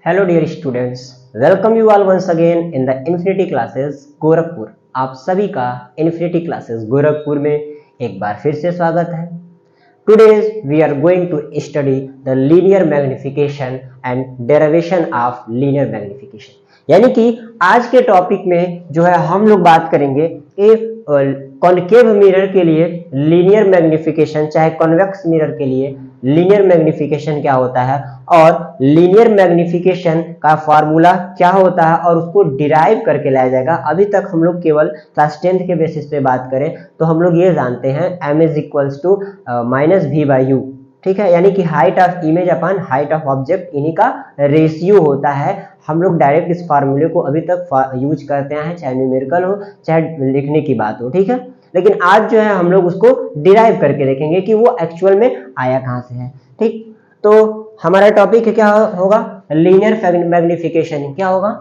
Hello dear students, welcome you all once again in the infinity classes Gorakhpur. आप सभी का infinity classes Gorakhpur में एक बार फिर से स्वागत है। Today we are going to study the linear magnification and derivation of linear magnification. यानी कि आज के टॉपिक में जो है हम लोग बात करेंगे कि कॉनकेव मिरर के लिए लीनियर मैग्निफिकेशन, चाहे कॉन्वेक्स मिरर के लिए लीनियर मैग्निफिकेशन क्या होता है और लीनियर मैग्निफिकेशन का फार्मूला क्या होता है और उसको डिराइव करके लाया जाएगा। अभी तक हम लोग केवल क्लास 10th के बेसिस पे बात करें तो हम लोग ये जानते हैं m is equals to minus V by U, ठीक है। यानी कि height of image upon height of object, इन्हीं का रेशियो होता है। हम लोग डायरेक्ट इस फार्मूले को अभी तक यूज करते हैं, चाहे न्यूमेरिकल हो चाहे लिखने की बात हो, ठीक है। लेकिन आज जो है हम लोग उसको डिराइव करके देखेंगे कि वो एक्चुअल में आया कहाँ से है, ठीक। तो हमारा टॉपिक क्या होगा? Linear magnification. क्या होगा?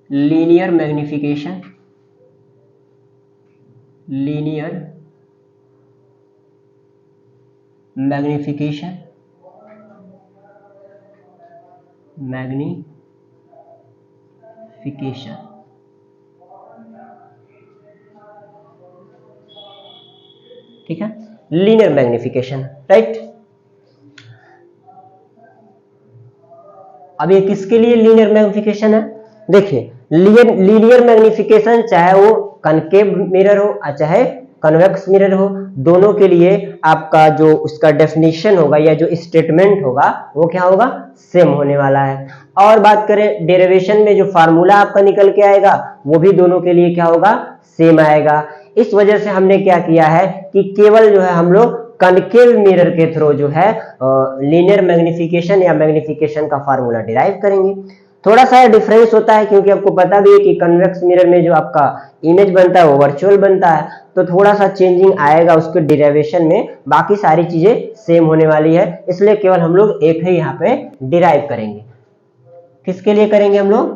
Linear magnification. लीनियर मैग्निफिकेशन, ठीक है। Linear magnification, right. अब ये किसके लिए लीनियर मैग्निफिकेशन है? देखिए, लीनियर मैग्निफिकेशन चाहे वो कनकेव मिरर हो चाहे कन्वेक्स मिरर हो, दोनों के लिए आपका जो उसका डेफिनेशन होगा या जो स्टेटमेंट होगा वो क्या होगा? सेम होने वाला है। और बात करें डेरिवेशन में जो फार्मूला आपका निकल के आएगा वो भी दोनों के लिए क्या होगा? सेम आएगा। इस वजह से हमने क्या किया है कि केवल जो है हम लोग कनकेव मिरर के थ्रू जो है लीनियर मैग्निफिकेशन या मैग्निफिकेशन का फार्मूला डिराइव करेंगे। थोड़ा सा डिफरेंस होता है क्योंकि आपको पता भी है कि कन्वेक्स मिरर में जो आपका इमेज बनता है वो वर्चुअल बनता है, तो थोड़ा सा चेंजिंग आएगा उसके डिराइवेशन में। बाकी सारी चीजें सेम होने वाली है, इसलिए केवल हम लोग एक ही यहाँ पे डिराइव करेंगे। किसके लिए करेंगे हम लोग?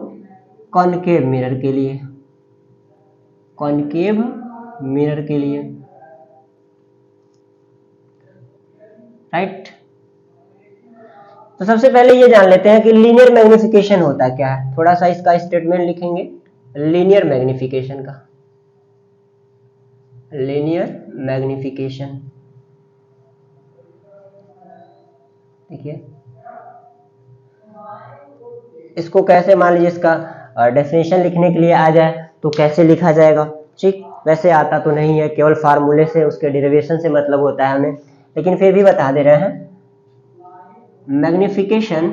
कॉनकेव मिरर के लिए। कॉनकेव मिरर के लिए, राइट। तो सबसे पहले ये जान लेते हैं कि लीनियर मैग्निफिकेशन होता क्या है। थोड़ा सा इसका स्टेटमेंट लिखेंगे लीनियर मैग्निफिकेशन का। लीनियर मैग्निफिकेशन, देखिए इसको कैसे, मान लीजिए इसका डेफिनेशन लिखने के लिए आ जाए तो कैसे लिखा जाएगा? ठीक, वैसे आता तो नहीं है, केवल फार्मूले से उसके डेरिवेशन से मतलब होता है हमें, लेकिन फिर भी बता दे रहे हैं। Magnification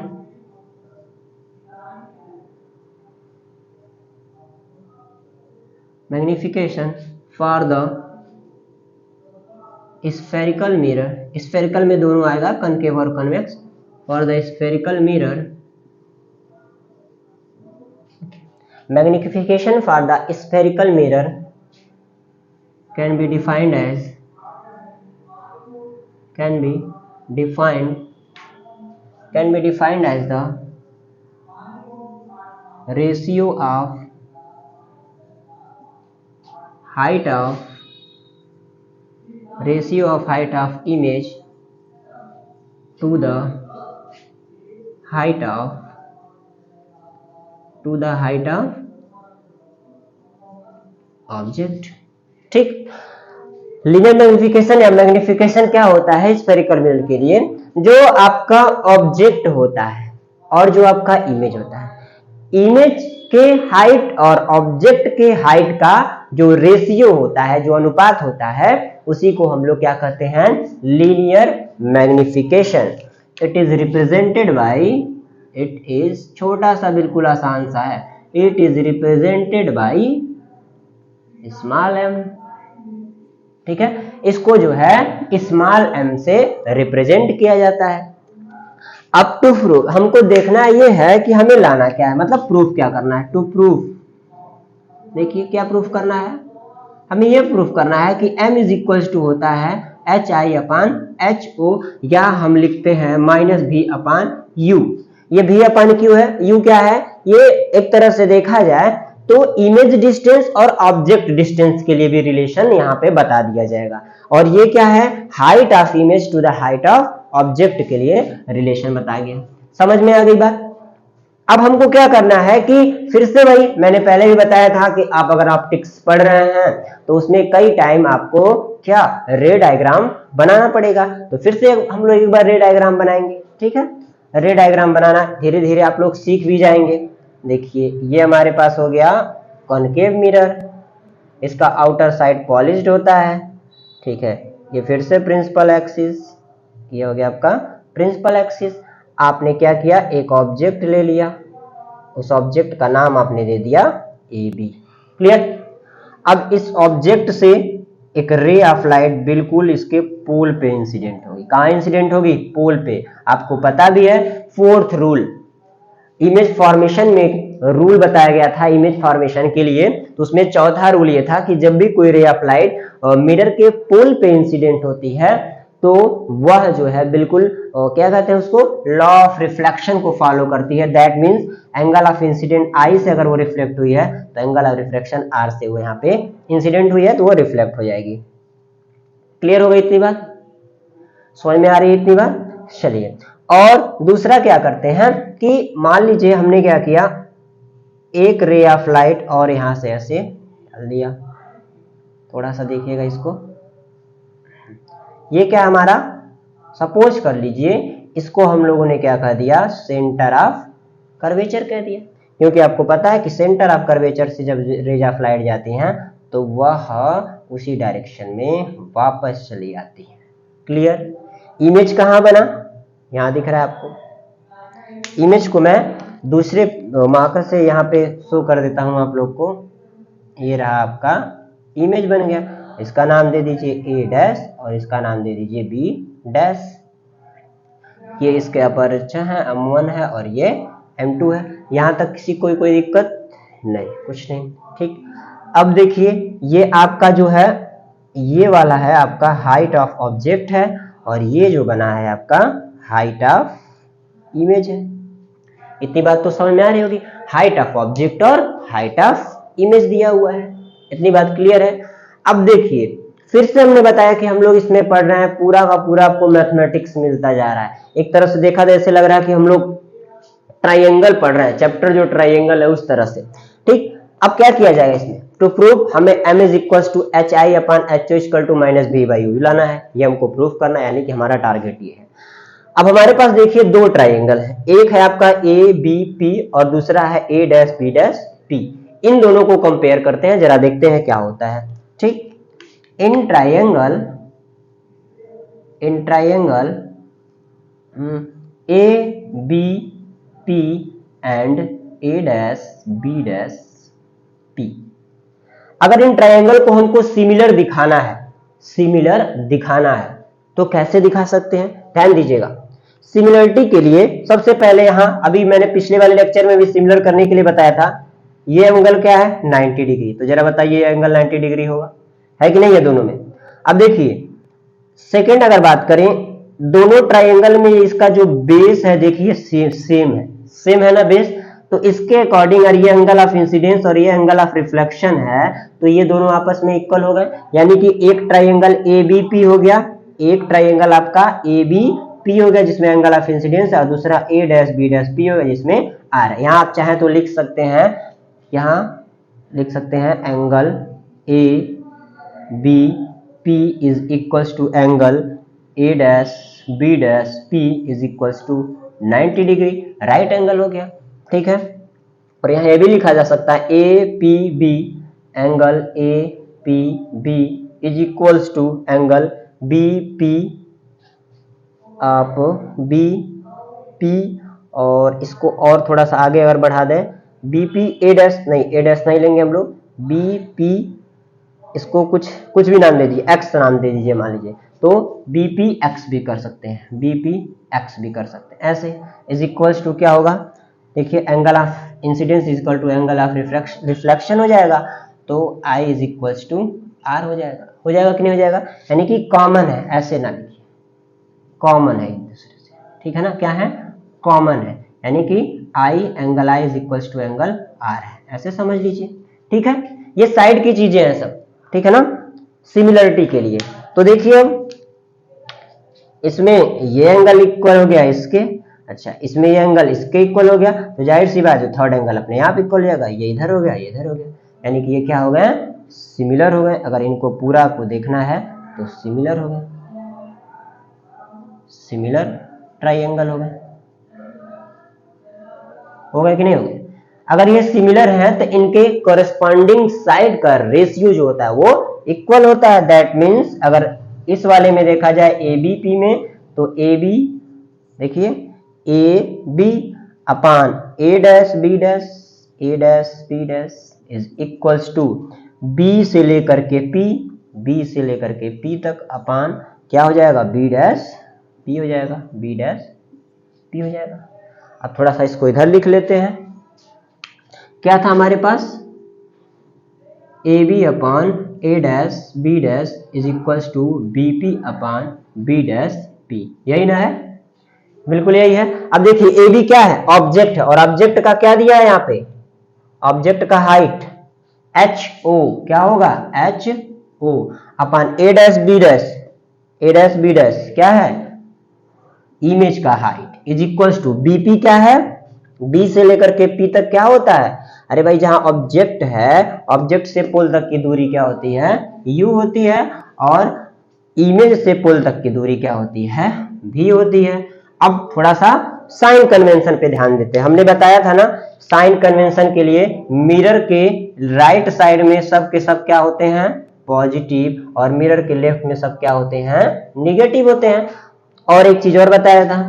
for the spherical mirror, spherical में दोनों आएगा, कनकेव और convex. For the spherical mirror, magnification for the spherical mirror can be defined as the ratio of height of image to the height of object, ठीक। Linear magnification या magnification क्या होता है spherical mirror के लिए? जो आपका ऑब्जेक्ट होता है और जो आपका इमेज होता है, इमेज के हाइट और ऑब्जेक्ट के हाइट का जो रेशियो होता है, जो अनुपात होता है, उसी को हम लोग क्या कहते हैं? Linear magnification. It is represented by, it is छोटा सा बिल्कुल आसान सा है, it is represented by small m, ठीक है। इसको जो है स्मॉल m से रिप्रेजेंट किया जाता है। अब टू प्रूफ, हमको देखना ये है कि हमें लाना क्या है, मतलब प्रूफ क्या करना है। टू प्रूफ, देखिए क्या प्रूफ करना है? हमें ये प्रूफ करना है कि m इज इक्वल टू होता है HI अपान HO, या हम लिखते हैं माइनस V अपान U। ये V अपान Q है, U क्या है? ये एक तरह से देखा जाए तो इमेज डिस्टेंस और ऑब्जेक्ट डिस्टेंस के लिए भी रिलेशन यहाँ पे बता दिया जाएगा। और ये क्या है? Height of image to the height of object के लिए रिलेशन बताया गया। समझ में आ गई बात? अब हमको क्या करना है कि फिर से वही मैंने पहले भी बताया था कि आप अगर ऑप्टिक्स पढ़ रहे हैं तो उसमें कई टाइम आपको क्या रे डायग्राम बनाना पड़ेगा। तो फिर से हम लोग एक बार रे डायग्राम बनाएंगे, ठीक है। रे डायग्राम बनाना धीरे धीरे आप लोग सीख भी जाएंगे। देखिए ये हमारे पास हो गया कॉनकेव मिरर, इसका आउटर साइड पॉलिश्ड होता है, ठीक है। ये फिर से प्रिंसिपल एक्सिस, ये हो गया आपका प्रिंसिपल एक्सिस। आपने क्या किया, एक ऑब्जेक्ट ले लिया, उस ऑब्जेक्ट का नाम आपने दे दिया ए बी। क्लियर। अब इस ऑब्जेक्ट से एक रे ऑफ लाइट बिल्कुल इसके पोल पे इंसिडेंट होगी। कहां इंसिडेंट होगी, पोल पे। आपको पता भी है फोर्थ रूल, इमेज फॉर्मेशन में रूल बताया गया था इमेज फॉर्मेशन के लिए, तो उसमें चौथा रूल ये था कि जब भी कोई रे ऑफ लाइट मिरर के पोल पे इंसिडेंट होती है तो वह जो है बिल्कुल क्या कहते हैं उसको, लॉ ऑफ रिफ्लेक्शन को फॉलो करती है। That means angle of incident I से अगर वो रिफ्लेक्ट हुई है तो एंगल ऑफ रिफ्लेक्शन आर से वो यहाँ पे इंसिडेंट हुई है तो वो रिफ्लेक्ट हो जाएगी। क्लियर हो गई इतनी बात, समझ में आ रही है इतनी बात। चलिए और दूसरा क्या करते हैं कि मान लीजिए हमने क्या किया, एक रे ऑफ लाइट और यहां से ऐसे डाल दिया, थोड़ा सा देखिएगा इसको। ये क्या हमारा, सपोज कर लीजिए इसको हम लोगों ने क्या कह दिया, सेंटर ऑफ कर्वेचर कह दिया, क्योंकि आपको पता है कि सेंटर ऑफ कर्वेचर से जब रेज ऑफ लाइट जाती हैं तो वह उसी डायरेक्शन में वापस चली आती है। क्लियर। इमेज कहां बना, यहां दिख रहा है आपको। इमेज को मैं दूसरे मार्कर से यहाँ पे शो कर देता हूं आप लोग को। ये रहा आपका इमेज बन गया, इसका नाम दे दीजिए ए डैश और इसका नाम दे दीजिए बी डैश। ये इसके अपर्चर है, M1 है और ये M2 है। यहां तक किसी कोई दिक्कत नहीं, कुछ नहीं, ठीक। अब देखिए ये आपका जो है ये वाला है आपका हाइट ऑफ ऑब्जेक्ट है और ये जो बना है आपका हाइट ऑफ इमेज है। इतनी बात तो समझ में आ रही होगी, हाइट ऑफ ऑब्जेक्ट और हाइट ऑफ इमेज दिया हुआ है। इतनी बात क्लियर है। अब देखिए फिर से हमने बताया कि हम लोग इसमें पढ़ रहे हैं, पूरा का पूरा आपको मैथमेटिक्स मिलता जा रहा है। एक तरह से देखा तो ऐसे लग रहा है कि हम लोग ट्राइंगल पढ़ रहे हैं, चैप्टर जो ट्राइंगल है उस तरह से, ठीक। अब क्या किया जाएगा इसमें, टू प्रूव हमें m is equal to H I upon H O equal to minus B by U लाना है, ये हमको प्रूव करना है, यानी कि हमारा टारगेट ये है। अब हमारे पास देखिए दो ट्राइंगल है, एक है आपका ए बी पी और दूसरा है ए डैश बी डैश पी। इन दोनों को कंपेयर करते हैं, जरा देखते हैं क्या होता है, ठीक। In triangle A B P and A dash B dash P, अगर इन ट्राइंगल को हमको सिमिलर दिखाना है तो कैसे दिखा सकते हैं, ध्यान दीजिएगा। सिमिलरिटी के लिए सबसे पहले यहां, अभी मैंने पिछले वाले लेक्चर में भी सिमिलर करने के लिए बताया था, ये एंगल क्या है 90 डिग्री, तो जरा बताइए एंगल 90 डिग्री होगा, है कि नहीं है दोनों में। अब देखिए सेकेंड अगर बात करें, दोनों ट्राइंगल में इसका जो बेस है देखिए सेम है ना बेस, तो इसके अकॉर्डिंग अगर ये एंगल ऑफ इंसिडेंस और ये एंगल ऑफ रिफ्लेक्शन है तो ये दोनों आपस में इक्वल हो गए, यानी कि एक ट्राइंगल ए बी पी हो गया, एक ट्राइंगल आपका ए बी पी हो गया जिसमें एंगल ऑफ इंसिडेंस है, और दूसरा ए डैश बी डैश पी हो गया जिसमें आर है। यहां आप चाहें तो लिख सकते हैं, यहां लिख सकते हैं angle A B P is equals to angle A dash B dash P is equals to 90 degree, right angle हो गया, ठीक है। और यहाँ ये भी लिखा जा सकता है A P B, angle A P B is equals to angle B P आप बी पी, और इसको और थोड़ा सा आगे अगर बढ़ा दें बी पी ए डैश नहीं लेंगे हम लोग, बी पी इसको कुछ भी नाम दे दीजिए, एक्स नाम दे दीजिए मान लीजिए, तो बी पी एक्स भी कर सकते हैं, बी पी एक्स भी कर सकते हैं ऐसे, इज इक्वल्स टू क्या होगा, देखिए angle of incidence is equal to angle of reflection हो जाएगा, तो I is equals to R हो जाएगा कि नहीं हो जाएगा, यानी कि कॉमन है, ऐसे ना लिखिए, कॉमन है एक दूसरे से, ठीक है ना, क्या है कॉमन है, यानी कि I angle I is equals to angle R है, ऐसे समझ लीजिए, ठीक है। ये साइड की चीजें हैं सब, ठीक है ना, सिमिलरिटी के लिए। तो देखिए अब इसमें ये एंगल इक्वल हो गया इसके, अच्छा, इसमें ये एंगल इसके इक्वल हो गया, तो जाहिर सी बात है थर्ड एंगल अपने आप इक्वल हो जाएगा, ये इधर हो गया, ये इधर हो गया, यानी कि ये क्या हो गए, सिमिलर हो गए। अगर इनको पूरा को देखना है तो सिमिलर हो गए, सिमिलर ट्राइंगल हो गए कि नहीं हो गए। अगर ये सिमिलर है तो इनके कोरेस्पॉन्डिंग साइड का रेशियो जो होता है वो इक्वल होता है। दैट मीन्स अगर इस वाले में देखा जाए ABP में, तो AB देखिए AB upon A dash B dash, A dash B dash is equals to B से लेकर के P, B से लेकर के P तक अपान क्या हो जाएगा, B डैश P हो जाएगा, B डैश P हो जाएगा। अब थोड़ा सा इसको इधर लिख लेते हैं, क्या था हमारे पास, AB upon A dash B dash is equals to BP upon B dash P, यही ना है, बिल्कुल यही है। अब देखिए AB क्या है, ऑब्जेक्ट है, और ऑब्जेक्ट का क्या दिया है यहाँ पे, ऑब्जेक्ट का हाइट HO क्या होगा, HO upon A dash B dash, A dash B dash क्या है, इमेज का height is equals to BP क्या है, B से लेकर के P तक क्या होता है, अरे भाई जहां ऑब्जेक्ट है, ऑब्जेक्ट से पोल तक की दूरी क्या होती है, U होती है, और इमेज से पोल तक की दूरी क्या होती है, V होती है। अब थोड़ा सा साइन कन्वेंशन पे ध्यान देते हैं। हमने बताया था ना, साइन कन्वेंशन के लिए मिरर के राइट साइड में सब के सब क्या होते हैं, पॉजिटिव, और मिरर के लेफ्ट में सब क्या होते हैं, निगेटिव होते हैं। और एक चीज और बताया था,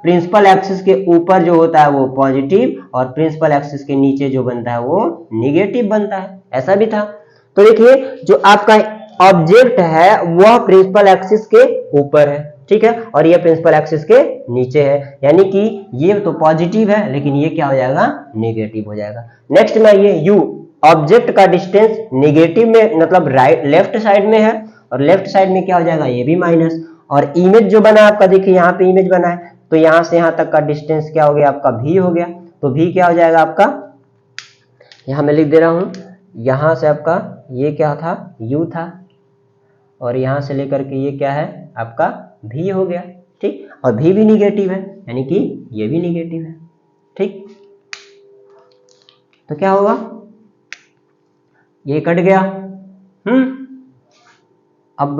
प्रिंसिपल एक्सिस के ऊपर जो होता है वो पॉजिटिव, और प्रिंसिपल एक्सिस के नीचे जो बनता है वो निगेटिव बनता है, ऐसा भी था। तो देखिए जो आपका ऑब्जेक्ट है वह प्रिंसिपल एक्सिस के ऊपर है, ठीक है, और ये प्रिंसिपल एक्सिस के नीचे है, यानी कि ये तो पॉजिटिव है लेकिन ये क्या हो जाएगा, नेगेटिव हो जाएगा। नेक्स्ट में ये U, ऑब्जेक्ट का डिस्टेंस नेगेटिव में मतलब राइट लेफ्ट साइड में है, और लेफ्ट साइड में क्या हो जाएगा, ये भी माइनस। और इमेज जो बना आपका, देखिए यहाँ पे इमेज बना है, तो यहां से यहां तक का डिस्टेंस क्या हो गया आपका, V हो गया, तो V क्या हो जाएगा आपका, यहां मैं लिख दे रहा हूं, यहां से आपका ये क्या था, U था, और यहां से लेकर के ये क्या है आपका V हो गया, ठीक, और V भी निगेटिव है, यानी कि ये भी निगेटिव है, ठीक। तो क्या होगा, ये कट गया, अब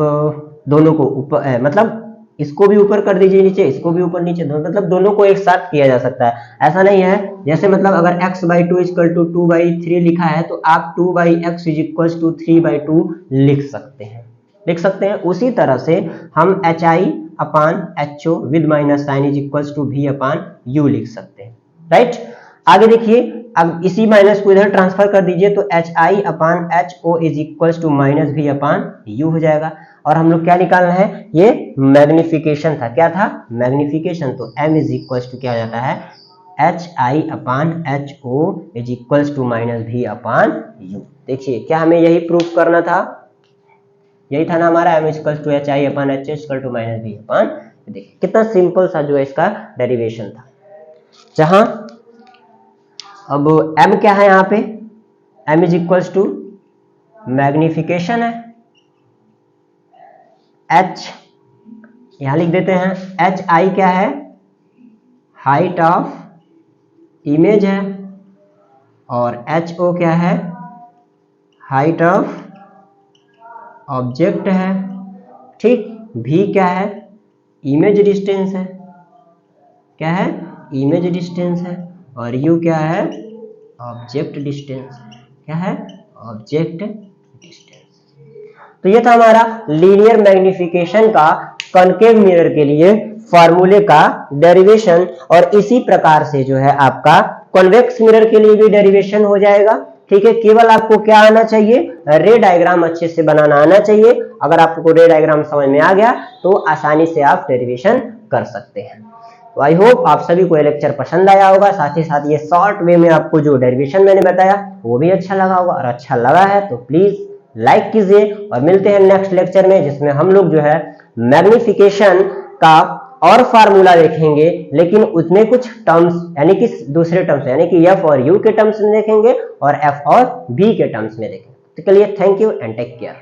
दोनों को ऊपर मतलब इसको भी ऊपर कर दीजिए नीचे, इसको भी ऊपर नीचे, मतलब दोनों को एक साथ किया जा सकता है, ऐसा नहीं है। जैसे मतलब अगर x/2 इक्वल टू 2/3 लिखा है तो आप 2/x इज इक्वल टू 3/2 लिख सकते हैं, उसी तरह से हम HI upon HO with minus sign is equal to V upon U लिख सकते हैं, राइट। आगे देखिए, अब इसी माइनस को इधर ट्रांसफर कर दीजिए, तो HI upon HO is equal to minus V upon U हो जाएगा। और हम लोग क्या निकालना है, ये मैग्निफिकेशन था, क्या था, मैग्निफिकेशन, तो M इज इक्वल टू क्या हो जाता है, HI upon HO is equal to minus V upon U। देखिए क्या हमें यही प्रूफ करना था, यही था ना हमारा, M equal to HI upon HO equal to minus V upon. देखिए कितना सिंपल सा जो है इसका डेरिवेशन था, जहां अब M क्या है यहाँ पे, M is equal to magnification है, H यहां लिख देते हैं, HI क्या है, हाइट ऑफ इमेज है, और HO क्या है, हाइट ऑफ ऑब्जेक्ट है, ठीक। V क्या है, इमेज डिस्टेंस है, क्या है, इमेज डिस्टेंस है, और U क्या है, ऑब्जेक्ट डिस्टेंस, क्या है, ऑब्जेक्ट डिस्टेंस। तो ये था हमारा लीनियर मैग्निफिकेशन का कॉनकेव मिरर के लिए फॉर्मूले का डेरिवेशन। और इसी प्रकार से जो है आपका कॉन्वेक्स मिरर के लिए भी डेरिवेशन हो जाएगा, ठीक है। केवल आपको क्या आना चाहिए, रे डायग्राम अच्छे से बनाना आना चाहिए। अगर आपको रे डायग्राम समझ में आ गया तो आसानी से आप डेरिवेशन कर सकते हैं। तो आई होप आप सभी को ये लेक्चर पसंद आया होगा, साथ ही साथ ये शॉर्ट वे में आपको जो डेरिवेशन मैंने बताया वो भी अच्छा लगा होगा, और अच्छा लगा है तो प्लीज लाइक कीजिए। और मिलते हैं नेक्स्ट लेक्चर में, जिसमें हम लोग जो है मैग्निफिकेशन का और फार्मूला देखेंगे, लेकिन उसमें कुछ टर्म्स यानी कि दूसरे टर्म्स यानी कि F और U के टर्म्स में देखेंगे और F और B के टर्म्स में देखेंगे। तो के लिए thank you and take care.